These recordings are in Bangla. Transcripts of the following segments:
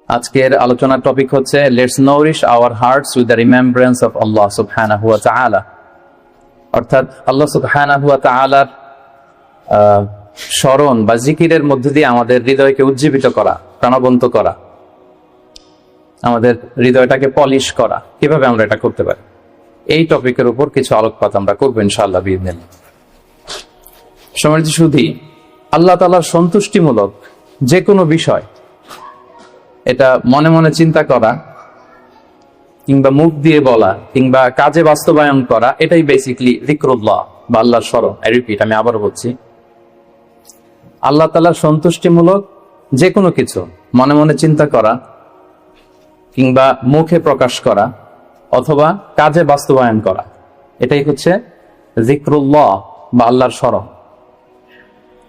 আজকের আলোচনার টপিক হচ্ছে let's nourish our hearts with the remembrance of Allah সুবহানাহু ওয়া তাআলা। অর্থাৎ আল্লাহ সুবহানাহু ওয়া তাআলার স্মরণ বা জিকিরের মধ্য দিয়ে আমাদের হৃদয়কে উজ্জীবিত করা, প্রাণবন্ত করা, আমাদের হৃদয়টাকে পলিশ করা। কিভাবে আমরা এটা করতে পারি, এই টপিকের উপর কিছু আলোকপাত আমরা করবো ইনশাআল্লাহ বিইذنিল্লাহ। সম্মানিত সুধী, আল্লাহ তাআলার সন্তুষ্টিমূলক যে কোনো বিষয় এটা মনে মনে চিন্তা করা কিংবা মুখ দিয়ে বলা কিংবা কাজে বাস্তবায়ন করা, এটাই বেসিক্যালি যিকরুল্লাহ বা আল্লাহর স্মরণ। আই রিপিট, আমি আবারও বলছি, আল্লাহ তাআলার সন্তুষ্টিমূলক যে কোনো কিছু মনে মনে চিন্তা করা কিংবা মুখে প্রকাশ করা অথবা কাজে বাস্তবায়ন করা, এটাই হচ্ছে যিকরুল্লাহ বা আল্লাহর স্মরণ,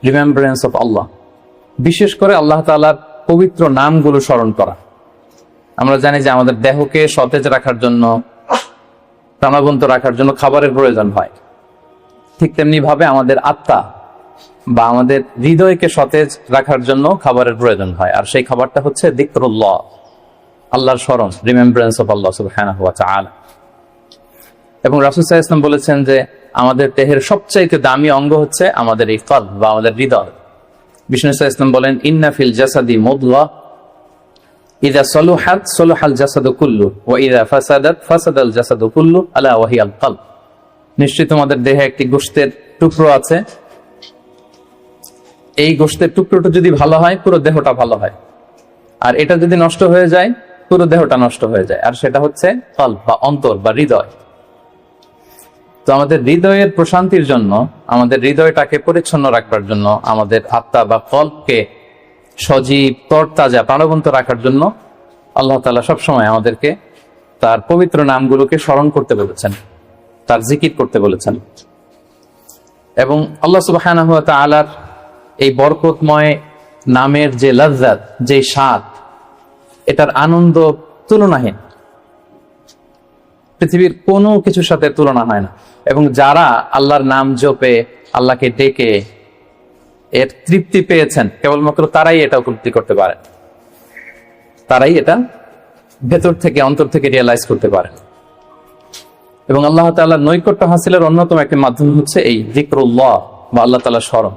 রিমেম্ব্রেন্স অফ আল্লাহ। বিশেষ করে আল্লাহ তাআলার পবিত্র নামগুলো স্মরণ করা। আমরা জানি যে আমাদের দেহকে সতেজ রাখার জন্য, প্রাণবন্ত রাখার জন্য খাবারের প্রয়োজন হয়। ঠিক তেমনি ভাবে আমাদের আত্মা বা আমাদের হৃদয়কে সতেজ রাখার জন্য খাবারের প্রয়োজন হয়, আর সেই খাবারটা হচ্ছে যিকরুল্লাহ, আল্লাহর স্মরণ, রিমেম্ব্রেন্স অফ আল্লাহ সুবহানাহু ওয়া তাআলা। এবং রাসূল সাল্লাল্লাহু আলাইহি ওয়াসাল্লাম বলেছেন যে আমাদের দেহের সবচাইতে দামি অঙ্গ হচ্ছে আমাদের এই কলব বা আমাদের হৃদয়। বিষ্ণু সাল্লাল্লাহু আলাইহি ওয়াসাল্লাম বলেন, ইন্না ফিল জাসাদি মুদগাহ ইযা সালুহাত সালাহাল জাসাদু কুল্লু ওয়া ইযা ফাসাদাত ফাসাদাল জাসাদু কুল্লু আলা ওয়া হিয়াল কলব। নিশ্চয়ই তোমাদের দেহে একটি গোশতের টুকরো আছে, এই গোশতের টুকরোটা যদি ভালো হয় পুরো দেহটা ভালো হয়, আর এটা যদি নষ্ট হয়ে যায় পুরো দেহটা নষ্ট হয়ে যায়, আর সেটা হচ্ছে কলব বা অন্তর বা হৃদয়। তো আমাদের হৃদয়ের প্রশান্তির জন্য, আমাদের হৃদয়টাকে পরিচ্ছন্ন রাখবার জন্য, আমাদের আত্মা বা কলবকে সজীব তরতাজা প্রাণবন্ত রাখার জন্য আল্লাহ তাআলা সবসময় আমাদেরকে তার পবিত্র নামগুলোকে স্মরণ করতে বলেছেন, তার জিকির করতে বলেছেন। এবং আল্লাহ সুবহানাহু ওয়া তাআলার এই বরকতময় নামের যে লজ্জাত, যে স্বাদ, এটার আনন্দ তুলনাহীন, পৃথিবীর কোনো কিছুর সাথে তুলনা হয় না। এবং যারা আল্লাহর নাম জপে, আল্লাহকে ডেকে এর তৃপ্তি পেয়েছেন, কেবলমাত্র তারাই এটা উপলব্ধি করতে পারে, তারাই এটা ভেতর থেকে, অন্তর থেকে রিয়েলাইজ করতে পারে। এবং আল্লাহ তাআলার নৈকট্য হাসিলের অন্যতম একটি মাধ্যম হচ্ছে এই যিকরুল্লাহ বা আল্লাহ তাআলার স্মরণ।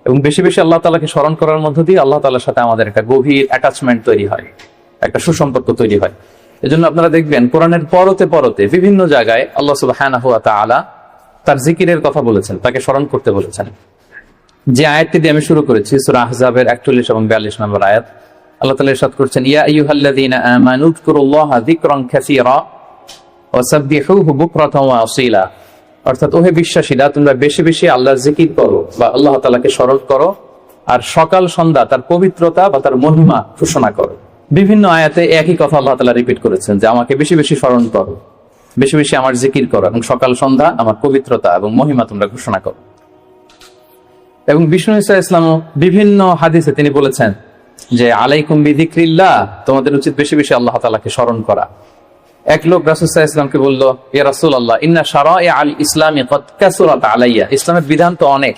এবং বেশি বেশি আল্লাহ তাআলাকে স্মরণ করার মধ্য দিয়ে আল্লাহ তাআলার সাথে আমাদের একটা গভীর অ্যাটাচমেন্ট তৈরি হয়, একটা সুসম্পর্ক তৈরি হয়। এজন্য আপনারা দেখবেন কোরআনের পরতে পরতে বিভিন্ন জায়গায় আল্লাহ সুবহানাহু ওয়া তাআলা তার জিকিরের কথা বলেছেন, তাকে স্মরণ করতে বলেছেন। যে আয়াতটি দিয়ে আমি শুরু করেছি, সূরা আহজাবের 41 এবং 42 নম্বর আয়াত, আল্লাহ তাআলা ইরশাদ করছেন, ইয়া আইয়ুহাল্লাযীনা আমানু যকুরুল্লাহা যিকরান কাসীরা ওয়া সাব্বিহুহু বুকরাতান ওয়া আসীলা। অর্থাৎ ওহে বিশ্বাসীরা, তোমরা বেশি বেশি আল্লাহর জিকির করো বা আল্লাহ তাআলাকে স্মরণ করো, আর সকাল সন্ধ্যা তার পবিত্রতা বা তার মহিমা ঘোষণা করো। বিভিন্ন আয়াতে একই কথা আল্লাহ তাআলা রিপিট করেছেন যে আমাকে বেশি বেশি স্মরণ করো, বেশি বেশি আমার জিকির করো, এবং সকাল সন্ধ্যা আমার পবিত্রতা এবং মহিমা তোমরা ঘোষণা করো। এবং বিষ্ণু ঈসা ইসলামও বিভিন্ন হাদিসে তিনি বলেছেন যে আলাইকুম বিযিকরিল্লাহ, তোমাদের উচিত বেশি বেশি আল্লাহ তাআলাকে স্মরণ করা। এক লোক রাসূল সাল্লাল্লাহু আলাইহি ওয়াসাল্লামকে বলল, ইয়া রাসূলুল্লাহ, ইন্না শারা'i আল ইসলামি কদ কাসুরাত আলাইয়া, ইসলামের বিধান তো অনেক,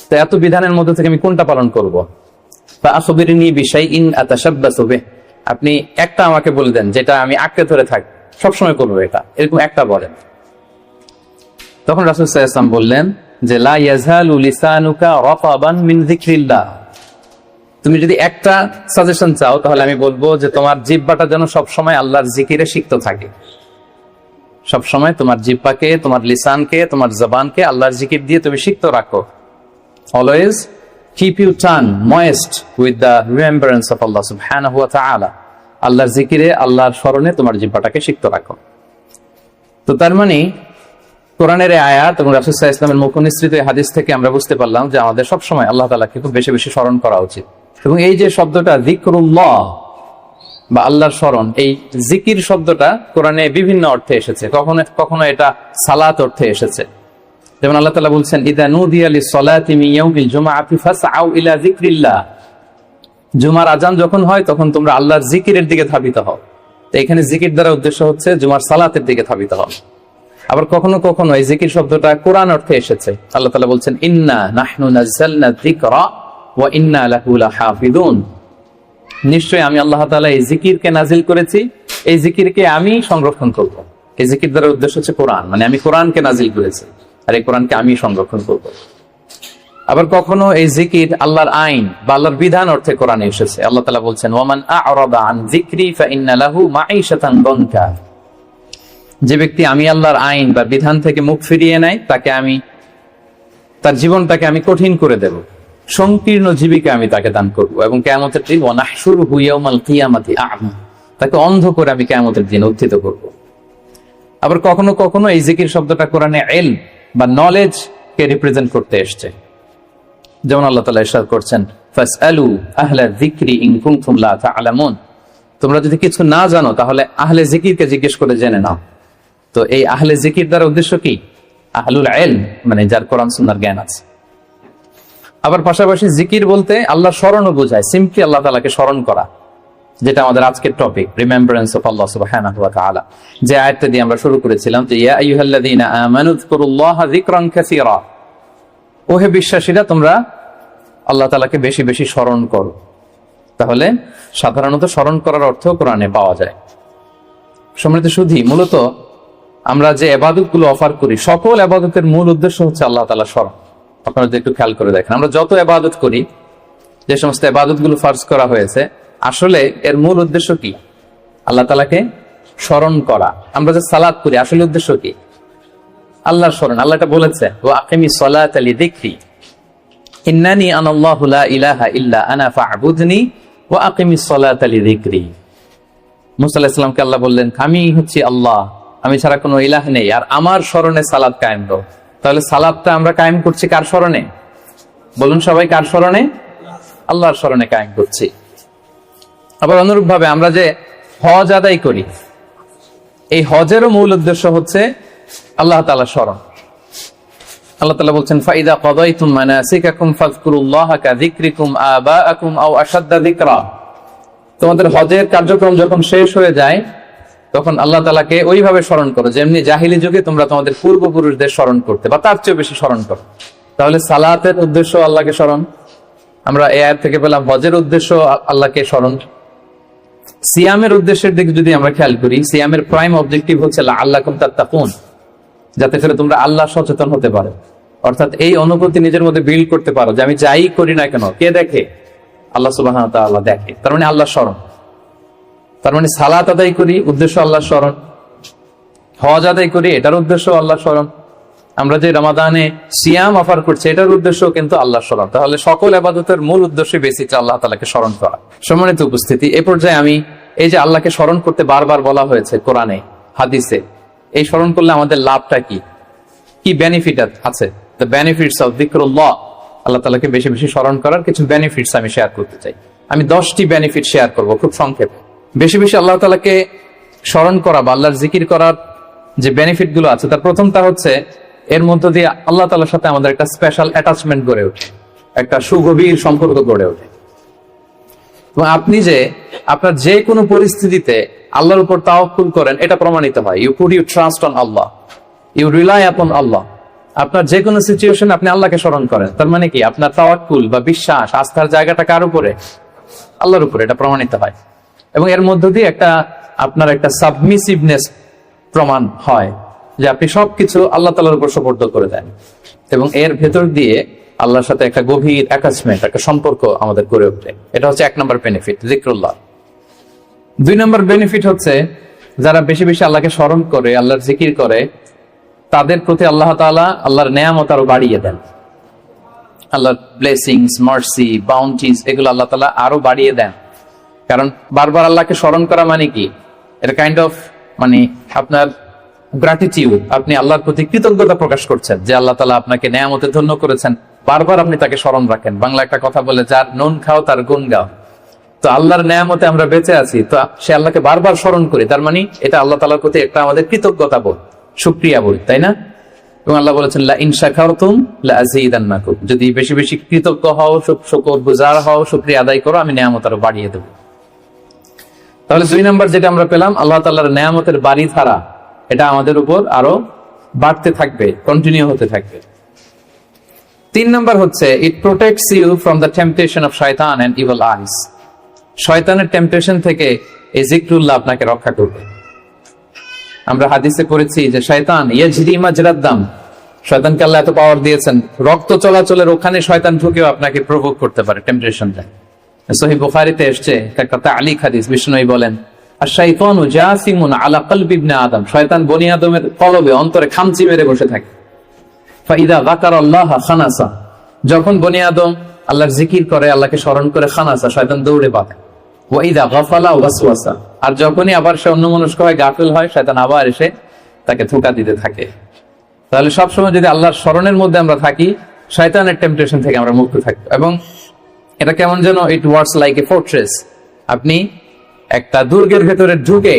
তো এত বিধানের মধ্যে থেকে আমি কোনটা পালন করব? ফাআখবিরনি বিশাইইন আতাশাব্বাসু বিহি, আপনি একটা আমাকে বলে দেন যেটা আমি আঁকড়ে ধরে থাকি, সবসময় করবো এটা, এরকম একটা বলেন। তখন রাসূল সাল্লাল্লাহু আলাইহি ওয়াসাল্লাম বললেন যে লা ইয়াজালু লিসানুকা রাতাবান মিন যিকরিল্লাহ, তুমি যদি একটা সাজেশন চাও তাহলে আমি বলবো যে তোমার জিহ্বাটা যেন সবসময় আল্লাহর জিকিরে সিক্ত থাকে। সবসময় তোমার জিহ্বাকে, তোমার লিসানকে, তোমার জবানকে আল্লাহর জিকির দিয়ে তুমি সিক্ত রাখো। Always keep your tongue moist with the remembrance of Allah subhanahu wa ta'ala, আল্লাহর জিকিরে, আল্লাহর স্মরণে তোমার জিহ্বাটাকে সিক্ত রাখো। তো তার মানে কোরআনের এই আয়াত এবং রাসূল সাল্লাল্লাহু আলাইহি ওয়াসাল্লামের মুখ নিঃসৃত হাদিস থেকে আমরা বুঝতে পারলাম যে আমাদের সবসময় আল্লাহ তাআলাকে খুব বেশি বেশি স্মরণ করা উচিত। এবং এই যে শব্দটা যিকরুল্লাহ বা আল্লাহর স্মরণ, এই জিকির শব্দটা কোরআনে বিভিন্ন অর্থে এসেছে। কখনো কখনো এটা সালাত অর্থে এসেছে, যেমন আল্লাহ তাআলা বলছেন, ইযা নুদিয়া লিস-সালাতি মিন ইয়াউমিল জুমআতি ফাসআউ ইলা যিকরিল্লাহ, জুমার আজান যখন হয় তখন তোমরা আল্লাহর জিকিরের দিকে ধাবিত হও। তো এখানে জিকির দ্বারা উদ্দেশ্য হচ্ছে জুমার সালাতের দিকে ধাবিত হও। আবার কখনো কখনো এই জিকির শব্দটা কোরআন অর্থে এসেছে। আল্লাহ তাআলা বলছেন, ইন্না নাহনু নাযালনা যিকরা ওয়া ইন্না লাহু লাহাফিজুন, নিশ্চয়ই আমি আল্লাহ তাআলা এই জিকিরকে নাজিল করেছি, এই জিকিরকে আমি সংরক্ষণ করব। এই জিকির দ্বারা উদ্দেশ্য হচ্ছে কোরআন, মানে আমি কোরআনকে নাজিল করেছি আর এই কোরআনকে আমি সংরক্ষণ করব। আবার কখনো এই জিকির আল্লাহর আইন বা আল্লাহর বিধান অর্থে কোরআনে এসেছে। আল্লাহ তাআলা বলছেন, ওয়ামান আ'রাদা আন যিকরি ফাইন্না লাহু মাঈশাতান দনকা। যে ব্যক্তি আমি আল্লাহর আইন বা বিধান থেকে মুখ ফিরিয়ে নেয়, তাকে আমি তার জীবনটাকে আমি কঠিন করে দেব, সংকীর্ণ জীবিকা আমি তাকে দান করব, এবং কিয়ামতের দিন ওয়া নাহশুরুহু ইয়াওমাল কিয়ামাতি আ'মা, তাকে অন্ধ করে আমি কিয়ামতের দিন উত্থিত করব। আবার কখনো কখনো এই জিকির শব্দটা কোরআনে ইলম বা নলেজ কে রিপ্রেজেন্ট করতে এসেছে। যেমন আল্লাহ তাআলা ইরশাদ করছেন, ফাসআলু আহলা যিকরি ইন কুনতুম লা তা'লামুন। তোমরা যদি কিছু না জানো তাহলে আহলে জিকিরকে জিজ্ঞেস করে জেনে নাও। তো এই আহলে জিকির দ্বারা উদ্দেশ্য কি? আহলুল ইলম, মানে যার কোরআন সুন্নাহর জ্ঞান আছে। আবার পাশাপাশি জিকির বলতে আল্লাহর স্মরণও বোঝায়, সিম্পলি আল্লাহ তাআলাকে স্মরণ করা, যেটা আমাদের আজকের টপিক, রিমেম্বারেন্স অফ আল্লাহ সুবহানাহু ওয়া তাআলা। যে আয়াতটা দিয়ে আমরা শুরু করেছিলাম, যে ইয়া আইয়ুহাল্লাযীনা আমানু যকুরুল্লাহা যিকরান কাসীরা। ওহে বিশ্বাসীরা, তোমরা আল্লাহ তাআলাকে বেশি বেশি স্মরণ করো। তাহলে সাধারণত স্মরণ করার অর্থ কোরআনে পাওয়া যায়। সম্মানিত সুধী, মূলত আমরা যে ইবাদতগুলো অফার করি, সকল ইবাদতের মূল উদ্দেশ্য হচ্ছে আল্লাহ তাআলার স্মরণ। আপনারা যদি একটু খেয়াল করে দেখেন, আমরা যত ইবাদত করি, যে সমস্ত ইবাদতগুলো ফারজ করা হয়েছে, আসলে এর মূল উদ্দেশ্য কি? আল্লাহ তাআলাকে স্মরণ করা। আমরা যে সালাত করি, আসলে উদ্দেশ্য কি? আল্লাহর স্মরণ। আল্লাহ এটা বলেছে, ওয়া আকিমিস সালাতা লিযিকরি ইন্নানি আনাল্লাহু লা ইলাহা ইল্লা আনা ফা'বুদনি ওয়া আকিমিস সালাতা লিযিকরি। মুসা আলাইহিস সালামকে আল্লাহ বললেন, আমি হচ্ছি আল্লাহ, আমি ছাড়া কোনো ইলাহ নেই, আর আমার স্মরণে সালাত কায়েম করো। তাহলে সালাতটা আমরা কায়েম করছি কার স্মরণে? বলুন সবাই, কার স্মরণে? আল্লাহর স্মরণে কায়েম করছি। আবার অনুরূপ ভাবে আমরা যে হজ আদায় করি, এই হজেরও মূল উদ্দেশ্য হচ্ছে আল্লাহ তাআলার স্মরণ। আল্লাহ তাআলা বলছেন, ফাইদা কাদাইতুম মানাসিকাকুম ফাযকুরুল্লাহা কাযিকরিকুম আবাআকুম আও আশাদ্দা যিকরা। তোমাদের হজের কার্যক্রম যখন শেষ হয়ে যায়, তখন আল্লাহ তাআলাকে ওইভাবে স্মরণ করো যেমনি জাহিলি যুগে তোমরা তোমাদের পূর্বপুরুষদের স্মরণ করতে, বা তার চেয়ে বেশি স্মরণ করো। তাহলে সালাতের উদ্দেশ্য আল্লাহকে স্মরণ, আমরা এই আয়াত থেকে পেলাম। হজের উদ্দেশ্য আল্লাহকে স্মরণ। সিয়ামের উদ্দেশ্যের দিকে যদি আমরা খেয়াল করি, সিয়ামের প্রাইম অবজেক্টিভ হচ্ছে লাআল্লাকুম তাত্তাকুন, যাতে করে তোমরা আল্লাহ সচেতন হতে পারো। অর্থাৎ এই অনুভূতি নিজের মধ্যে বিল্ড করতে পারো যে আমি যাই করি না কেন, কে দেখে? আল্লাহ সুবহানাহু ওয়া তাআলা দেখে। তার মানে আল্লাহ স্মরণ। তার মানে সালাত আদায় করি, উদ্দেশ্য আল্লাহ স্মরণ। হজ আদায় করি, এটার উদ্দেশ্য আল্লাহ স্মরণ। আমরা যে রমাদানে সিয়াম অফার করছি, এটার উদ্দেশ্য কিন্তু আল্লাহ স্মরণ। তাহলে সকল ইবাদতের মূল উদ্দেশ্য বেসিক্যালি আল্লাহ তাআলাকে স্মরণ করা। সম্মানিত উপস্থিতি, এই পর্যায়ে আমি এই যে আল্লাহকে স্মরণ করতে বারবার বলা হয়েছে কোরআনে, হাদিসে, এই স্মরণ করলে আমাদের লাভটা কি, কি বেনিফিট আছে? দ্য বেনিফিটস অফ যিকরুল্লাহ, আল্লাহ তাআলাকে বেশি বেশি স্মরণ করার কিছু বেনিফিটস আমি শেয়ার করতে চাই। আমি 10টি বেনিফিট শেয়ার করব খুব সংক্ষেপে। বেশি বেশি আল্লাহ তাআলাকে স্মরণ করা বা আল্লাহর জিকির করার যে বেনিফিট গুলো আছে, তার প্রথমটা হচ্ছে এর মধ্য দিয়ে আল্লাহ তাআলার সাথে আমাদের একটা স্পেশাল অ্যাটাচমেন্ট গড়ে ওঠে, একটা সুগভীর সম্পর্ক গড়ে ওঠে। এবং আপনি যে আপনার যে কোনো পরিস্থিতিতে আল্লাহর উপর তাওয়াক্কুল করেন, এটা প্রমাণিত হয়। You put you trust on Allah, you rely upon Allah. আপনার যে কোনো সিচুয়েশন আপনি আল্লাহকে স্মরণ করেন, তার মানে কি আপনার তাওয়াক্কুল বা বিশ্বাস, আস্থার জায়গাটা কার উপরে? আল্লাহর উপরে। এটা প্রমাণিত হয়। এবং এর মধ্য দিয়ে আপনার একটা সাবমিসিভনেস প্রমাণ হয়, যে আপনি সবকিছু আল্লাহ তাআলার উপর সুপর্দ করে দেন, এবং এর ভেতর দিয়ে আল্লাহর সাথে একটা গভীর অ্যাটাচমেন্ট, একটা সম্পর্ক আমাদের গড়ে ওঠে। এটা হচ্ছে 1 নম্বর বেনিফিট, যিকরুল্লাহ। 2 নম্বর বেনিফিট হচ্ছে যারা বেশি বেশি আল্লাহকে স্মরণ করে, আল্লাহর জিকির করে, তাদের প্রতি আল্লাহ তাআলা আল্লাহর নেয়ামত আরো বাড়িয়ে দেন। আল্লাহর ব্লেসিংস, মার্সি, বাউন্টিস, এগুলো আল্লাহ তাআলা আরো বাড়িয়ে দেন। কারণ বারবার আল্লাহকে স্মরণ করা মানে কি? এটা কাইন্ড অফ মানে আপনার গ্র্যাটিটিউড, আপনি আল্লাহর প্রতি কৃতজ্ঞতা প্রকাশ করছেন যে আল্লাহ তাআলা আপনাকে নেয়ামতে ধন্য করেছেন। বারবার আপনি তাকে স্মরণ রাখেন। বাংলা একটা কথা বলে, যার নুন খাও তার গুণ গাও। তো আল্লাহর নেয়ামতে আমরা বেঁচে আছি, তো সে আল্লাহকে বারবার স্মরণ করি, তার মানে এটা আল্লাহ তাআলার প্রতি একটা আমাদের কৃতজ্ঞতা বোধ, শুকরিয়া বোধ, তাই না? এবং আল্লাহ বলেছেন, লা ইন শাকারতুম লা আযীদান্নাকুম, যদি বেশি বেশি কৃতজ্ঞ হও, শুকরগুজার হও, শুকরিয়া আদায় করো, আমি নেয়ামত আরো বাড়িয়ে দেব। তাহলে 2 নম্বর যেটা আমরা পেলাম, আল্লাহ তাআলার নেয়ামতের বাড়িধারা, এটা আমাদের উপর আরো বাড়তে থাকবে, কন্টিনিউ হতে থাকবে। 3 নম্বর হচ্ছে, it protects you from the temptation of শয়তান এন্ড ইভিল আইস। শয়তানের টেম্পটেশন থেকে এই জিকরুল্লাহ আপনাকে রক্ষা করবে। আমরা হাদিসে পড়েছি যে শয়তান ইয়াজরি মাজরাদ দাম, শয়তানকে আল্লাহ এত পাওয়ার দিয়েছেন, রক্ত চলাচলের ওখানে শয়তান ঢুকেও আপনাকে প্রভোগ করতে পারে, টেম্পটেশন দেয়। সহিহ বুখারীতে এসেছে একটা তাআলিক হাদিস, বিষ্ণু বলেন আশ-শাইতানু জাসিমুন আলা কলবি ইবনে আদম, শয়তান বনি আদমের কলবে অন্তরে খামচি মেরে বসে থাকে। ফাইদা যাকারাল্লাহ খানাসা, যখন বনি আদম আল্লাহর জিকির করে, আল্লাহকে স্মরণ করে, খানাসা শয়তান দৌড়ে পালায়। ওয়া ইযা গাফালা ওয়াসওয়াসা, আর যখনই আবার সে অন্যমনস্ক হয়, গাফিল হয়, শয়তান আবার এসে তাকে ধোঁকা দিতে থাকে। তাহলে সবসময় যদি আল্লাহর স্মরণের মধ্যে আমরা থাকি, শয়তানের টেম্পটেশন থেকে আমরা মুক্ত থাকবো। এবং এটা কেমন যেন it works like a fortress, আপনি একটা দুর্গের ভেতরে ঢুকে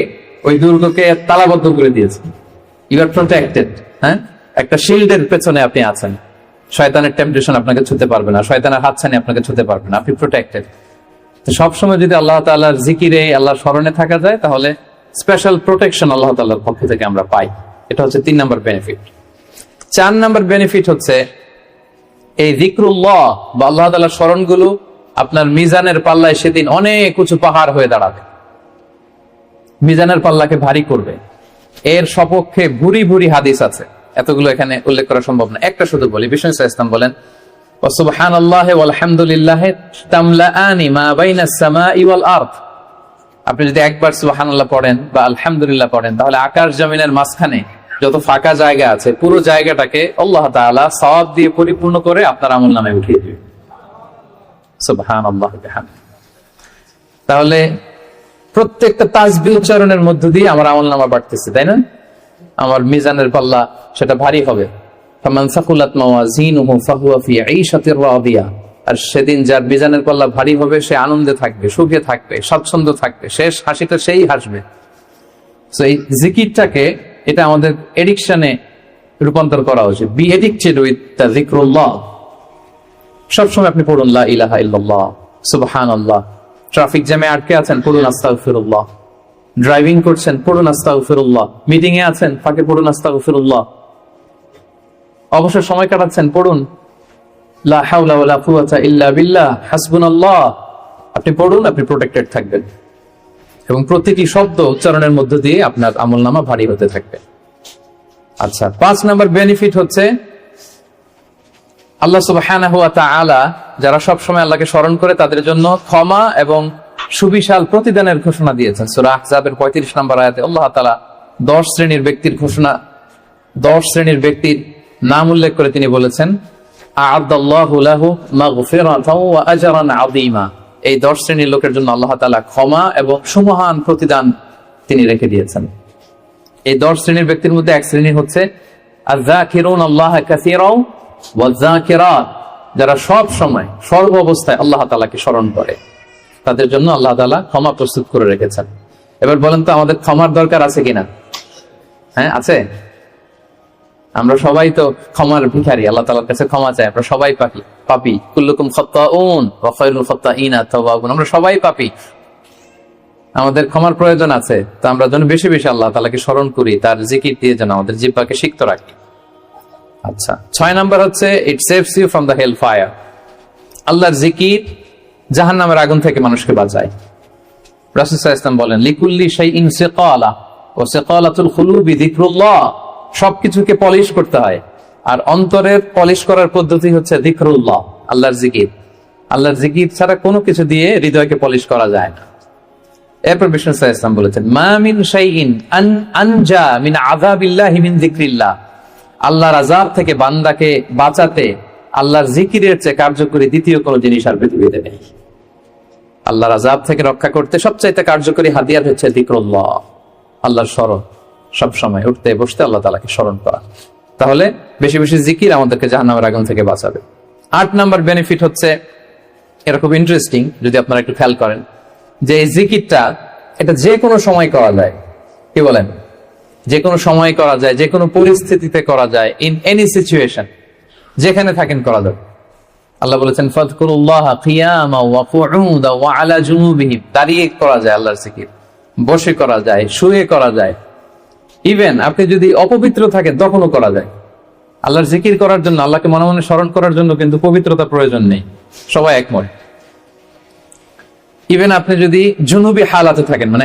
ওই দুর্গকে তালাবদ্ধ করে দিয়েছেন, ইউ আর প্রোটেক্টেড। হ্যাঁ, একটা শিল্ডের পেছনে আপনি আছেন, শয়তানের টেম্পটেশন আপনাকে ছুঁতে পারবে না, শয়তানের হাতছানি আপনাকে ছুঁতে পারবে না, আপনি প্রোটেক্টেড। তো সবসময় যদি আল্লাহ তাআলার জিকিরে, আল্লাহর স্মরণে থাকা যায়, তাহলে স্পেশাল প্রোটেকশন আল্লাহ তাআলার পক্ষ থেকে আমরা পাই। এটা হচ্ছে 3 নম্বর বেনিফিট। 4 নম্বর বেনিফিট হচ্ছে এই যিকরুল্লাহ বা আল্লাহ তাআলার স্মরণগুলো আপনার মিজানের পাল্লায় সেদিন অনেক উঁচু পাহাড় হয়ে দাঁড়াবে, মিজানের পাল্লাকে ভারী করবে। এর সপক্ষে ভুরি ভুরি হাদিস আছে, এতগুলো এখানে উল্লেখ করা সম্ভব না, একটা শুধু বলি। বিষ্ণু সাল্লাল্লাহু আলাইহি ওয়াসাল্লাম বলেন সুবহানাল্লাহি ওয়াল হামদুলিল্লাহি তামলাআনি মা বাইনাস সামাই ওয়াল আরদ, আপনি যদি একবার সুবহানাল্লাহ পড়েন বা আলহামদুলিল্লাহ পড়েন, তাহলে আকাশ জমিনের মাঝখানে যত ফাঁকা জায়গা আছে পুরো জায়গাটাকে আল্লাহ তাআলা সওয়াব দিয়ে পরিপূর্ণ করে আপনার আমলনামায় উঠিয়ে দিবে। সুবহানাল্লাহি ওয়া বিহামদিহি। তাহলে প্রত্যেকটা তাসবিহ উচ্চারণের মধ্য দিয়ে আমার আমলনামা বাড়তেছে, তাই না? আমার মিজানের পাল্লা সেটা ভারী হবে। ফামান সাকুলাত মাওয়াজিনুহু ফাহুয়া ফি ঈশাতির রাদিয়া, আর সেদিন যার মিজানের পাল্লা ভারী হবে সে আনন্দে থাকবে, সুখে থাকবে, স্বচ্ছন্দ থাকবে, শেষ হাসিটা সেই হাসবে। সো এই জিকিরটাকে, এটা আমাদের এডিকশনে রূপান্তর করা উচিত। বি এডিক্টেড উইথ দ্য যিকরুল্লাহ। সবসময় আপনি পড়ুন লা ইলাহা ইল্লাল্লাহ, সুবহানাল্লাহ। ট্রাফিক জ্যামে আটকে আছেন, পড়ুন আস্তাগফিরুল্লাহ। ড্রাইভিং করছেন, পড়ুন আস্তাগফিরুল্লাহ। মিটিং এ আছেন, ফাঁকে পড়ুন আস্তাগফিরুল্লাহ। অবসর সময় কাটাচ্ছেন, পড়ুন লা হাওলা ওয়ালা কুওয়াতা ইল্লা বিল্লাহ, হাসবুনাল্লাহ। আপনি পড়ুন, আপনি প্রোটেক্টেড থাকবেন এবং প্রতিটি শব্দ উচ্চারণের মধ্য দিয়ে আপনার আমলনামা ভারী হতে থাকবে। আচ্ছা, 5 নম্বর বেনিফিট হচ্ছে আল্লাহ সুবহানাহু ওয়া তাআলা যারা সব সময় আল্লাহকে স্মরণ করে তাদের জন্য ক্ষমা এবং সুবিশাল প্রতিদানের ঘোষণা দিয়েছেন। সূরা আহজাবের 35 নম্বর আয়াতে আল্লাহ তাআলা 10 শ্রেণীর ব্যক্তির ঘোষণা, 10 শ্রেণীর ব্যক্তির নাম উল্লেখ করে তিনি বলেছেন আ'আদাল্লাহু লাহু মাগফিরাতান ওয়া আজরান আযীমা। এই 10 শ্রেণীর লোকের জন্য আল্লাহ তাআলা ক্ষমা এবং সুমহান প্রতিদান তিনি রেখে দিয়েছেন। এই 10 শ্রেণীর ব্যক্তির মধ্যে এক শ্রেণী হচ্ছে আয-যাকিরুন আল্লাহ কাসীরাও ওয়ায-যাকিরাত, যারা সব সময় সর্ব অবস্থায় আল্লাহ তাআলাকে স্মরণ করে, তাদের জন্য আল্লাহ তাআলা ক্ষমা প্রস্তুত করে রেখেছেন। এবার বলেন তো আমাদের ক্ষমার দরকার আছে কিনা? হ্যাঁ, আছে। আমরা সবাই তো ক্ষমার ভিখারি, আল্লাহ তাআলার কাছে ক্ষমা চাই। আমরা সবাই পাপী, কুল্লুকুম খাত্তাউন ওয়া খায়রুল খাত্তাইনা তাওয়াবুন। আমরা সবাই পাপী, আমাদের ক্ষমার প্রয়োজন আছে। তো আমরা যেন বেশি বেশি আল্লাহ তাআলাকে স্মরণ করি, তার জিকির দিয়ে যেন আমাদের জিহ্বাকে সিক্ত রাখি। আচ্ছা, 6 নাম্বার হচ্ছে it saves you from the hell fire. আল্লাহর জিকির জাহান্নামের আগুন থেকে মানুষকে বাঁচায়। রাসূল সাল্লাল্লাহু আলাইহি ওয়াসাল্লাম বলেন লিকুল্লি শাইইন সিকালা ওয়া সিকালাতুল কুলুবি যিকরুল্লাহ। সবকিছুকে পলিশ করতে হয়, আর অন্তরের পলিশ করার পদ্ধতি হচ্ছে যিকরুল্লাহ, আল্লাহর জিকির। আল্লাহর জিকির ছাড়া কোনো কিছু দিয়ে হৃদয়কে পলিশ করা যায় না। এরপর বিষ্ণু সাল্লাল্লাহু আলাইহি ওয়াসাল্লাম বলেছেন মা মিন শাইইন আনজা মিন আযাবিল্লাহি মিন যিকরিল্লাহ। আল্লাহর আযাব থেকে বান্দাকে বাঁচাতে আল্লাহর জিকিরের চেয়ে কার্যকরী দ্বিতীয় কোনো জিনিস আর পৃথিবীতে নেই। আল্লাহর আযাব থেকে রক্ষা করতে সবচাইতে কার্যকরী হাতিয়ার হচ্ছে যিকরুল্লাহ, আল্লাহর স্মরণ। সব সময় উঠতে বসতে আল্লাহ তাআলাকে স্মরণ করা। তাহলে বেশি বেশি জিকির আমাদেরকে জাহান্নামের আগুন থেকে বাঁচাবে। 8 নাম্বার বেনিফিট হচ্ছে, এটা খুব ইন্টারেস্টিং যদি আপনারা একটু খেয়াল করেন, যে এই জিকিরটা এটা যে কোনো সময় করা যায়। কি বলেন? যে কোনো সময় করা যায়, যে কোনো পরিস্থিতিতে করা যায়, ইন এনি সিচুয়েশন, যেখানে থাকেন করা যাবে। আল্লাহ বলেছেন ফাযকুরুল্লাহা কিয়ামা ওয়া কুউদা ওয়া আলা জুনুবিহিম। দাঁড়িয়ে করা যায় আল্লাহর জিকির, বসে করা যায়, শুয়ে করা যায়, ইভেন আপনি যদি অপবিত্র থাকেন তখনও করা যায়। আল্লাহর জিকির করার জন্য, আল্লাহকে মনে মনে স্মরণ করার জন্য কিন্তু পবিত্রতা প্রয়োজন নেই, সবাই একমত। ইভেন আপনি যদি জুনুবি হালাতে থাকেন, মানে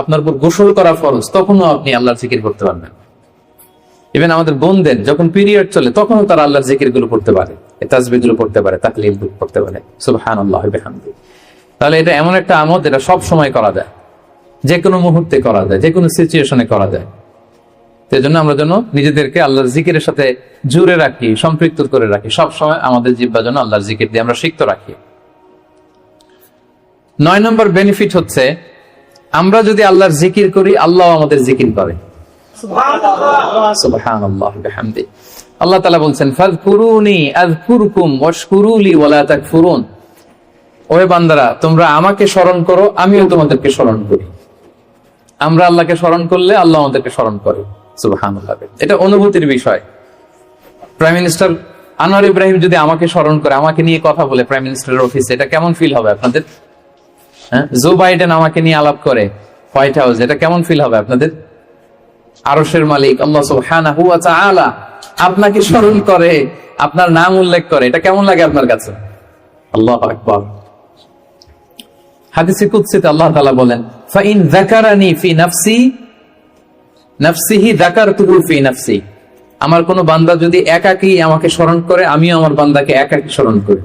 আপনার উপর গোসল করা ফরজ, তখনও আপনি আল্লাহর জিকির করতে পারবেন। ইভেন আমাদের বোনদের যখন পিরিয়ড চলে তখনও তারা আল্লাহর জিকির গুলো পড়তে পারে, তাসবিহ গুলো পড়তে পারে, তাকলিল পড়তে পারে, সুবহানাল্লাহি ওয়া বিহামদিহি। তাহলে এটা এমন একটা আমল, এটা সব সময় করা যায়, যে কোনো মুহূর্তে করা যায়, যে কোনো সিচুয়েশনে করা যায়। সেজন্য আমরা যেন নিজেদেরকে আল্লাহর জিকিরের সাথে জুড়ে রাখি, সম্পৃক্ত করে রাখি, সব সময় আমাদের জিহ্বা যেন আল্লাহর জিকির দিয়ে আমরা সিক্ত রাখি। 9 নম্বর বেনিফিট হচ্ছে, আমরা যদি আল্লাহর জিকির করি, আল্লাহ আমাদের জিকির করে। সুবহানাল্লাহি ওয়া বিহামদিহি। আল্লাহ তাআলা বলছেন, ফাযকুরুনি আযকুরকুম ওয়াশকুরুলি ওয়া লা তাকফুরুন। ওহে বান্দারা, তোমরা আমাকে স্মরণ করো, আমিও তোমাদেরকে স্মরণ করি। আমরা আল্লাহকে স্মরণ করলে আল্লাহ আমাদেরকে স্মরণ করে। সুবহানাল্লাহ। এটা অনুভূতির বিষয়। প্রাইম মিনিস্টার আনোয়ার ইব্রাহিম যদি আমাকে স্মরণ করে, আমাকে নিয়ে কথা বলে প্রাইম মিনিস্টারের অফিসে, এটা কেমন ফিল হবে আপনাদের? হ্যাঁ, জো বাইডেন আমাকে নিয়ে আলাপ করে হোয়াইট হাউস, এটা কেমন ফিল হবে আপনাদের? আরশের মালিক আল্লাহ সুবহানাহু ওয়া তাআলা আপনাকে স্মরণ করে, আপনার নাম উল্লেখ করে, এটা কেমন লাগে আপনার কাছে? আল্লাহু আকবার। হাদিসে কুদসিতে আল্লাহ তাআলা বলেন, ফাইন যাকারানি ফি নাফসি নাফসিহি যাকারতুহু ফি নাফসি। আমার কোন বান্দা যদি একাকী আমাকে স্মরণ করে, আমিও আমার বান্দাকে একাকী স্মরণ করি।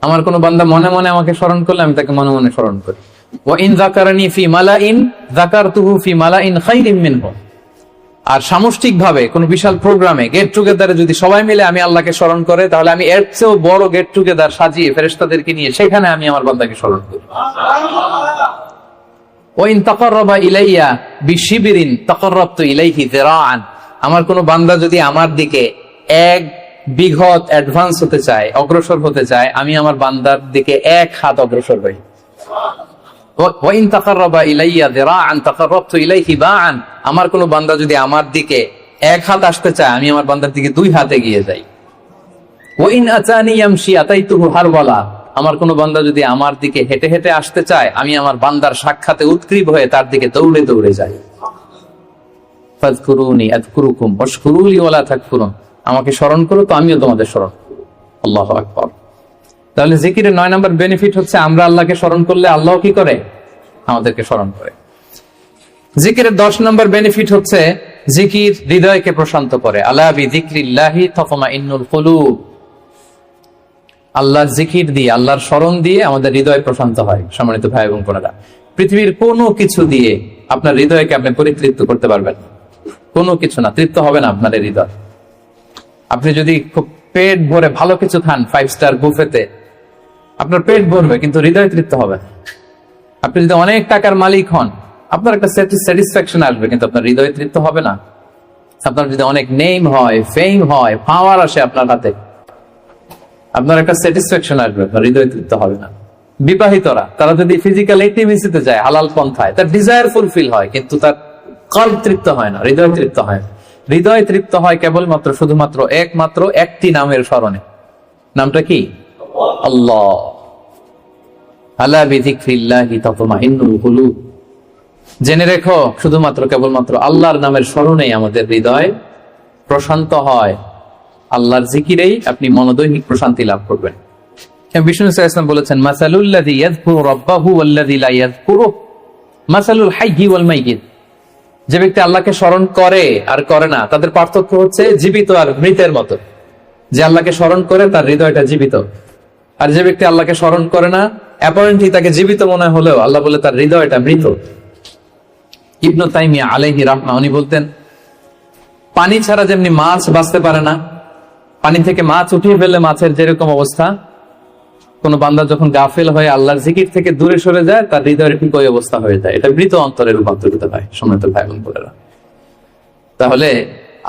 আমার কোন বান্দা মনে মনে আমাকে স্মরণ করলে, আমি তাকে মনে মনে স্মরণ করি। ওয়া ইন যাকারানি ফি মালাইন যাকারতুহু ফি মালাইন খায়রিম মিনহু। আর সামষ্টিকভাবে কোন বিশাল প্রোগ্রামে, গেট টুগেদারে যদি সবাই মিলে আমি আল্লাহকে স্মরণ করে, তাহলে আমি এর চেয়েও বড় গেট টুগেদার সাজিয়ে ফেরেশতাদেরকে নিয়ে সেখানে আমি আমার বান্দাকে স্মরণ করি। ওয়া ইন তাকাররাবা ইলাইয়া বিশিবরিন তাকাররাবতু ইলাইহি যিরাআন। আমার কোন বান্দা যদি আমার দিকে এক বিঘত অ্যাডভান্স হতে চায়, অগ্রসর হতে চায়, আমি আমার বান্দার দিকে 1 হাত অগ্রসর হই। ওয়া ইন তাকাররাবা ইলাইয়া যিরাআন তাকাররাবতু ইলাইহি বাআন। আমার কোন বান্দা যদি আমার দিকে 1 হাত আসতে চায়, আমি আমার বান্দার দিকে 2 হাত এগিয়ে যাই। ওয়া ইন আতানি ইয়ামশি আতাইতুহু হারওয়ালা। আমার কোন বান্দা যদি আমার দিকে হেঁটে হেঁটে আসতে চায়, আমি আমার বান্দার সাক্ষাতে উৎগ্রীব হয়ে তার দিকে দৌড়ে দৌড়ে যাই। ফাযকুরুনি আযকুরুকুম ওয়াশকুরুলি ওয়া লা তাকফুরুন। আমাকে স্মরণ করো তো আমিও তোমাদের স্মরণ করব। আল্লাহু আকবার। তাহলে জিকিরের 9 নম্বর বেনিফিট হচ্ছে, আমরা আল্লাহকে স্মরণ করলে আল্লাহ কি করে? আমাদেরকে স্মরণ করে। জিকিরের 10 নম্বর বেনিফিট হচ্ছে, জিকির হৃদয়কে প্রশান্ত করে। আলা বিযিকরিল্লাহি তাতমাইন্নুল কুলুব। আল্লাহর জিকির দিয়ে, আল্লাহর স্মরণ দিয়ে আমাদের হৃদয় প্রশান্ত হয়। সম্মানিত ভাই এবং বোনেরা, পৃথিবীর কোনো কিছু দিয়ে আপনার হৃদয়কে আপনি পরিতৃপ্ত করতে পারবেন? কোনো কিছু না, তৃপ্ত হবে না আপনার হৃদয়। আপনি যদি খুব পেট ভরে ভালো কিছু খান 5 স্টার বুফেতে, আপনার পেট ভরবে, কিন্তু হৃদয় তৃপ্ত হবে। আপনি যদি অনেক টাকার মালিক হন, আপনার একটা স্যাটিসফ্যাকশন আসবে, কিন্তু আপনার হৃদয় তৃপ্ত হবে না। আপনার যদি অনেক নেম হয়, ফেম হয়, পাওয়ার আসে আপনার হাতে, আপনার একটা স্যাটিসফ্যাকশন আসবে, আপনার হৃদয় তৃপ্ত হবে না। বিবাহিতরা, তারা যদি ফিজিক্যাল ইন্টিমেসিতে যায় হালাল পন্থায়, তার ডিজায়ার ফুলফিল হয়, কিন্তু তার কল্ব তৃপ্ত হয় না, হৃদয় তৃপ্ত হয় না। হৃদয় তৃপ্ত হয় কেবলমাত্র, শুধুমাত্র একমাত্র একটি নামের স্মরণে। নামটা কি? আল্লাহ। আলা বিযিকরিল্লাহি তাতমাইন্নুল কুলুব। জেনে রেখো, শুধুমাত্র কেবলমাত্র আল্লাহর নামের স্মরণেই আমাদের হৃদয় প্রশান্ত হয়। আল্লাহর জিকিরেই আপনি মনোদৈহিক প্রশান্তি লাভ করবেন। বিষ্ণু সাল্লাল্লাহু আলাইহি ওয়াসাল্লাম বলেছেন, মাসালুল্লাযী ইয়াযকুরু রাব্বাহু ওয়াল্লাযী লা ইয়াযকুরু মাসালুল হাইয়্যি ওয়াল মাইয়িত। যে ব্যক্তি আল্লাহকে স্মরণ করে আর করে না, তাদের পার্থক্য হচ্ছে জীবিত আর মৃতের মতো। যে আল্লাহকে স্মরণ করে তার হৃদয়টা জীবিত, আর যে ব্যক্তি আল্লাহকে স্মরণ করে না, অ্যাপারেন্টলি তাকে জীবিত মনে হলেও আল্লাহ বলে তার হৃদয়টা মৃত। ইবনু তাইমিয়া আলাইহি রাহমা, উনি বলতেন, পানি ছাড়া যেমনি মাছ বাঁচতে পারে না, পানি থেকে মাছ উঠিয়ে ফেললে মাছের যেরকম অবস্থা, কোন বান্দা যখন গাফেল হয়ে আল্লাহর জিকির থেকে দূরে সরে যায়, তার হৃদয়ের ঠিক ওই অবস্থা হয়ে যায়। এটা মৃত অন্তরে রূপান্তরিত হয়। সম্মানিত ভাই এবং বোনেরা, তাহলে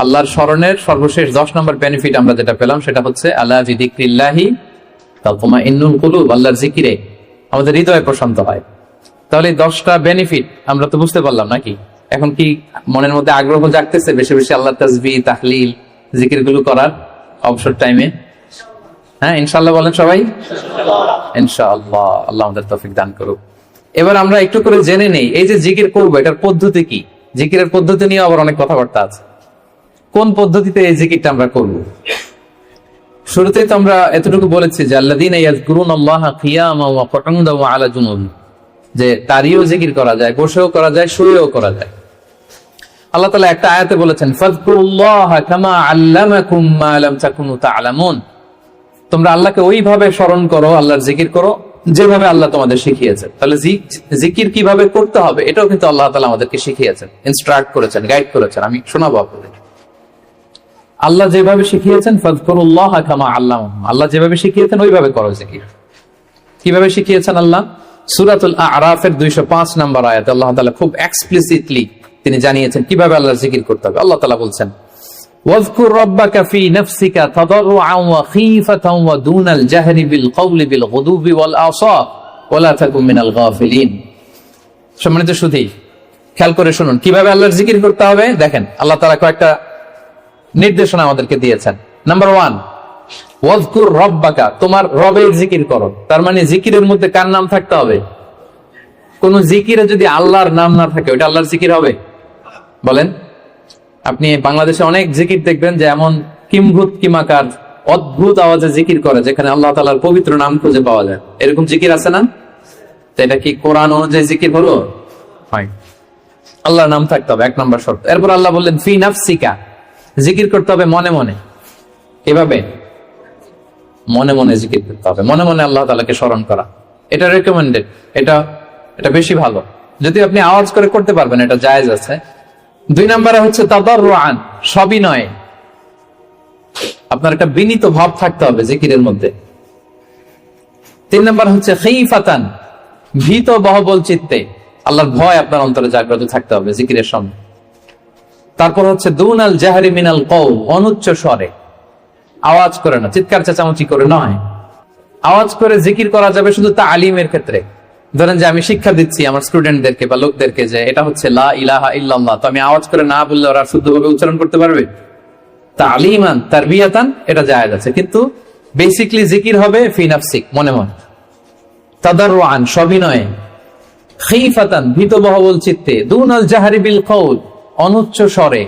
আল্লাহর স্মরণের সর্বশেষ 10 নম্বর বেনিফিট আমরা যেটা পেলাম, সেটা হচ্ছে আলা বিযিকরিল্লাহি তাতমাইন্নুল কুলুব। আল্লাহর জিকিরে আমাদের হৃদয় প্রশান্ত হয়। তাহলে 10টা বেনিফিট আমরা তো বুঝতে পারলাম নাকি? এখন কি মনের মধ্যে আগ্রহ জাগতেছে বেশি বেশি আল্লাহর তাসবিহ, তাহলিল, জিকির গুলো করার অবসর টাইমে? হ্যাঁ, ইনশাআল্লাহ বলেন সবাই। ইনশাআল্লাহ, আল্লাহ আমাদের তৌফিক দান করুক। এবার আমরা একটু করে জেনে নেই, এই যে জিকির করবো, এটার পদ্ধতি কি? জিকিরের পদ্ধতি নিয়ে আবার অনেক কথাবার্তা আছে। কোন পদ্ধতিতে এই জিকিরটা আমরা করব? শুরুতেই তো আমরা এতটুকু বলেছি যে আল্লাযীনা ইয়াযকুরুনাল্লাহা কিয়ামান ওয়া কুউদান ওয়া আলা জুনুবি, যে দাঁড়িয়েও জিকির করা যায়, বসেও করা যায়, শুয়েও করা যায়। আল্লাহ তাআলা একটা আয়াতে বলেছেন ফাযকুরুল্লাহা কামা আল্লামাকুম মা লাম তাকুনু তা'লামুন, তোমরা আল্লাহকে ওইভাবে স্মরণ করো, আল্লাহর জিকির করো যেভাবে আল্লাহ তোমাদের শিখিয়েছেন। তাহলে জিকির কিভাবে করতে হবে এটাও কিন্তু আল্লাহ তাআলা আমাদেরকে শিখিয়েছেন, ইনস্ট্রাক্ট করেছেন, গাইড করেছেন। আমি শোনাবো আপনাদের। আল্লাহ যেভাবে শিখিয়েছেন ফাযকুরুল্লাহা কামা আল্লামাকুম, আল্লাহ যেভাবে শিখিয়েছেন ওইভাবে করো জিকির। কিভাবে শিখিয়েছেন আল্লাহ? সূরাতুল আ'রাফের 205 নম্বর আয়াতে আল্লাহ তাআলা খুব এক্সপ্লিসিটলি তিনি জানিয়েছেন কিভাবে আল্লাহর জিকির করতে হবে। আল্লাহ তাআলা বলছেন ওয়াযকুর রাব্বাকা ফি নাফসিকা তাদাররুআন ওয়া খীফাতান ওয়া দুনাল জাহরি বিল কওলি বিল গুদুবি ওয়াল আসাল ওয়া লা তাকুন মিনাল গাফিলিন। সম্মানিত সুধী, খেয়াল করে শুনুন কিভাবে আল্লাহর জিকির করতে হবে। দেখেন আল্লাহ তাআলা কয়েকটা নির্দেশনা আমাদেরকে দিয়েছেন। নাম্বার 1, ওয়াযকুর রাব্বাকা, তোমার রবের জিকির করো। তার মানে জিকিরের মধ্যে কার নাম থাকতে হবে? কোন জিকিরে যদি আল্লাহর নাম না থাকে ওটা আল্লাহর জিকির হবে? বলেন। আপনি বাংলাদেশে অনেক জিকির দেখবেন যে এমন কিমভূত কিমাকার অদ্ভুত আওয়াজে জিকির করে যেখানে আল্লাহ তাআলার পবিত্র নাম খুঁজে পাওয়া যায়। এরকম জিকির আছে না? তো এটা কি কোরআন অনুযায়ী জিকির হলো? হয়। আল্লাহর নাম থাকতে হবে 1 নম্বর শর্ত। এরপর আল্লাহ বললেন ফি নাফসিকা, জিকির করতে হবে মনে মনে। এভাবে মনে মনে জিকির করতে হবে, মনে মনে আল্লাহ তাআলাকে স্মরণ করা। এটা রেকমেন্ডেড, এটা বেশি ভালো। যদি আপনি আওয়াজ করে করতে পারবেন এটা জায়েজ আছে। 2 নম্বরে হচ্ছে তাদাররুআন, সবিনয়ে, আপনার একটা বিনীত ভাব থাকতে হবে জিকিরের মধ্যে। 3 নম্বর হচ্ছে খীফাতান, ভীত বহবল চিত্তে, আল্লাহর ভয় আপনার অন্তরে জাগ্রত থাকতে হবে জিকিরের সময়। তারপর হচ্ছে দুনাল জাহরি মিনাল কওল, অনুচ্চ স্বরে, আওয়াজ করে না, চিৎকার চেঁচামেচি করে নয়। আওয়াজ করে জিকির করা যাবে শুধু তালিমের ক্ষেত্রে। ধরেন যে আমি শিক্ষা দিচ্ছি আমার স্টুডেন্টদেরকে বা লোকদেরকে যে এটা হচ্ছে লা ইলাহা ইল্লাল্লাহ, তো আমি আওয়াজ করে না বললে ওরা শুদ্ধভাবে উচ্চারণ করতে পারবে? তালিমান তারবিয়াতান এটা জায়েজ আছে, কিন্তু বেসিক্যালি জিকির হবে ফি নাফসিক, মনে মনে। তাদাররুআন, সবিনয়ে। খীফাতান, ভীত বহবল চিত্তে। দুনাল জাহরি বিল কওল, অনুচ্চ স্বরে।